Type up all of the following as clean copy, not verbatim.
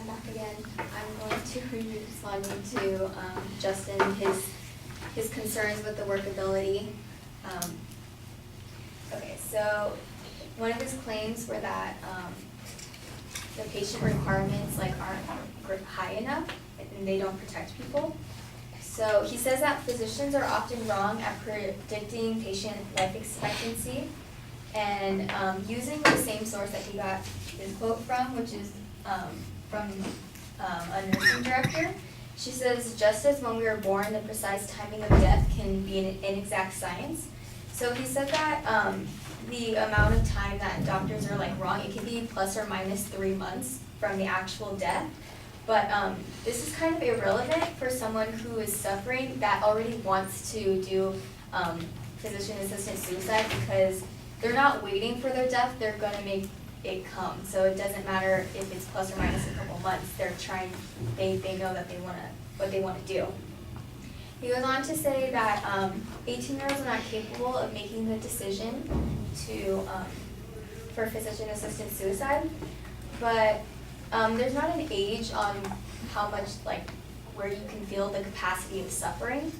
I'm back again. I'm going to be responding to Justin, his concerns with the workability. Okay, so one of his claims were that the patient requirements aren't high enough and they don't protect people. So he says that physicians are often wrong at predicting patient life expectancy, and using the same source that he got his quote from, which is from a nursing director. She says, just as when we are born, the precise timing of death can be an inexact science. So he said that the amount of time that doctors are wrong, it can be plus or minus 3 months from the actual death. But this is kind of irrelevant for someone who is suffering that already wants to do physician-assisted suicide, because they're not waiting for their death, they're going to make it come. So it doesn't matter if it's plus or minus a couple months, they're trying, they know that what they want to do. He goes on to say that 18-year-olds are not capable of making the decision for physician-assisted suicide, but there's not an age on how much, where you can feel the capacity of suffering.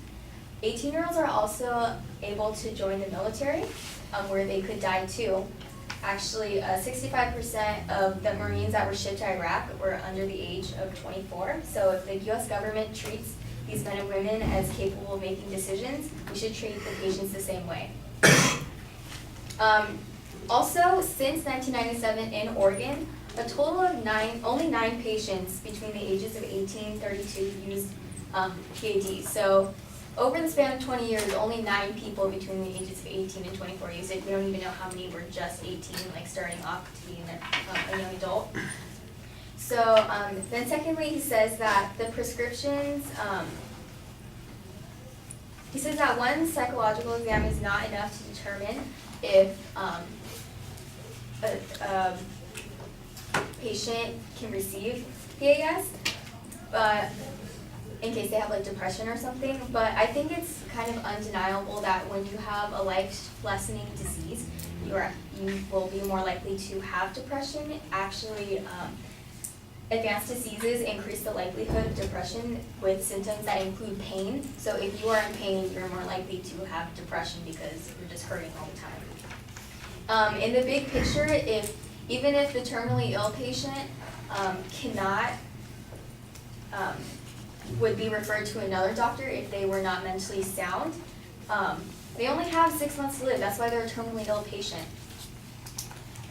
18-year-olds are also able to join the military, where they could die too. Actually, 65% of the Marines that were shipped to Iraq were under the age of 24. So if the U.S. government treats these men and women as capable of making decisions, we should treat the patients the same way. Also, since 1997 in Oregon, a total of only 9 patients between the ages of 18 and 32 used PAD. So over the span of 20 years, only 9 people between the ages of 18 and 24 used it. We don't even know how many were just 18, starting off to be a young adult. So then secondly, he says that the prescriptions, he says that one psychological exam is not enough to determine if a patient can receive PAS, but in case they have depression or something. But I think it's kind of undeniable that when you have a life-lessening disease, you will be more likely to have depression. Actually, advanced diseases increase the likelihood of depression with symptoms that include pain. So if you are in pain, you're more likely to have depression because you're just hurting all the time. In the big picture, even if the terminally ill patient would be referred to another doctor if they were not mentally sound, they only have 6 months to live. That's why they're a terminally ill patient.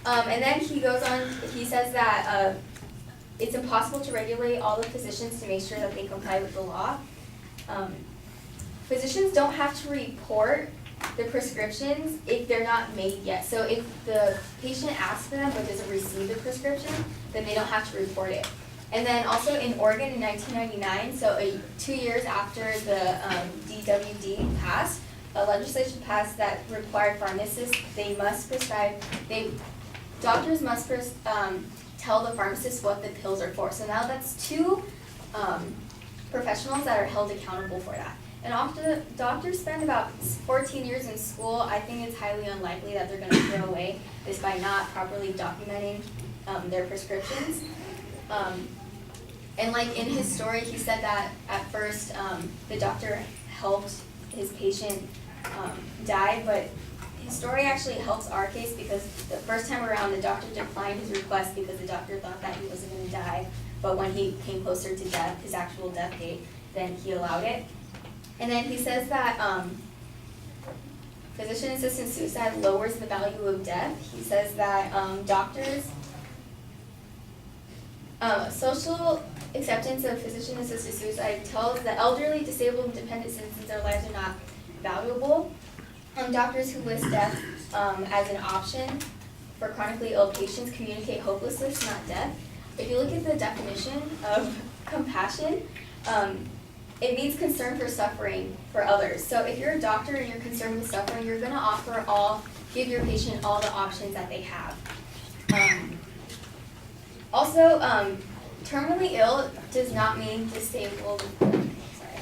And then he goes on, he says that it's impossible to regulate all the physicians to make sure that they comply with the law. Physicians don't have to report the prescriptions if they're not made yet. So if the patient asks for them but doesn't receive the prescription, then they don't have to report it. And then also in Oregon in 1999, so 2 years after the DWD passed, a legislation passed that required pharmacists, doctors must tell the pharmacist what the pills are for. So now that's 2 professionals that are held accountable for that. And after doctors spend about 14 years in school, I think it's highly unlikely that they're going to throw away this by not properly documenting their prescriptions. And in his story, he said that at first the doctor helped his patient die, but his story actually helps our case because the first time around the doctor declined his request because the doctor thought that he wasn't going to die, but when he came closer to death, his actual death date, then he allowed it. And then he says that physician-assisted suicide lowers the value of death. He says that social acceptance of physician-assisted suicide tells the elderly, disabled, and dependent citizens their lives are not valuable. Doctors who list death as an option for chronically ill patients communicate hopelessness, not death. If you look at the definition of compassion, it means concern for suffering for others. So if you're a doctor and you're concerned with suffering, you're going to give your patient all the options that they have. Also, terminally ill does not mean disabled. Sorry.